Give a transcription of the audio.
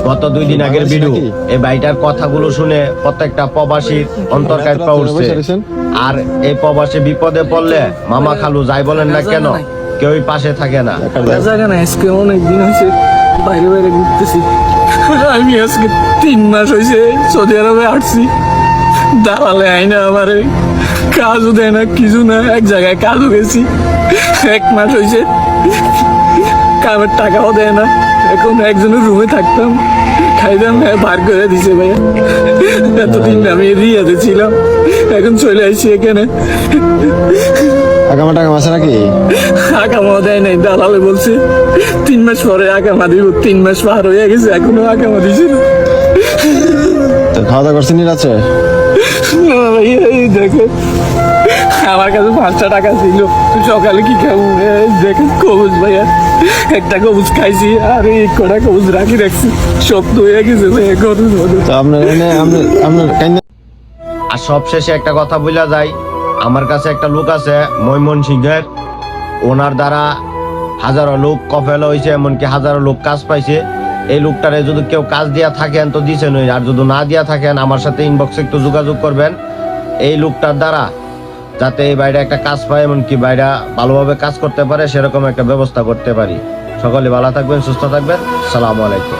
গত 2 দিন আগের ভিডিও, এই ভাইটার কথাগুলো শুনে প্রত্যেকটা প্রবাসীর অন্তর কাঁপা উঠছে। আর এই প্রবাসী বিপদে পড়লে মামা খালু যাই বলেন না কেন, কেউই পাশে থাকে না। আজকে অনেকদিন হয়েছে বাইরে বাইরে ঘুরতেছি। আমি আজকে 3 মাস হয়েছে সৌদি আরবে আসছি। দালালে আইনা আমারে কাজও দেয় না, কিছু না। এক জায়গায় কাজও গেছি, 1 মাস হয়েছে কামের টাকাও দেয় না। এখন একজনের রুমে থাকতাম, খাইতাম, বার করে দিছে ভাইয়া। এতদিন আমি রিয়াতে ছিলাম, এখন চলে আসছি এখানে। আগামা টাকা মাসে নাকি আকামা দেয় নাই, দালালে বলছে 3 মাস পরে আকামা দিব। 3 মাস পার হয়ে গেছে, এখনো আকামা দিছে না। খাওয়া দাওয়া করছেন রাত্রে? না ভাইয়া, এই দেখো আমার কাছে 5টা টাকা ছিল, সকালে কি খাবো? দেখেন কবুজ ভাইয়া, একটা কবুজ খাইছি আর এই কটা কবুজ রাখছি, সব তো হয়ে গেছে ভাইয়া। তো আপনার আর সবশেষে একটা কথা বলা যায়, আমার কাছে একটা লোক আছে ময়মনসিংহের, ওনার দ্বারা হাজারো লোক কফেল হয়েছে, এমনকি হাজারো লোক কাজ পাইছে। এই লোকটারে যদি কেউ কাজ দিয়া থাকেন তো দিছেন, আর যদি না দিয়া থাকেন আমার সাথে ইনবক্সে একটু যোগাযোগ করবেন। এই লোকটার দ্বারা যাতে এই বাইরে একটা কাজ পায়, এমনকি বাইরে ভালোভাবে কাজ করতে পারে, সেরকম একটা ব্যবস্থা করতে পারি। সকলে ভালো থাকবেন, সুস্থ থাকবেন। আসসালামু আলাইকুম।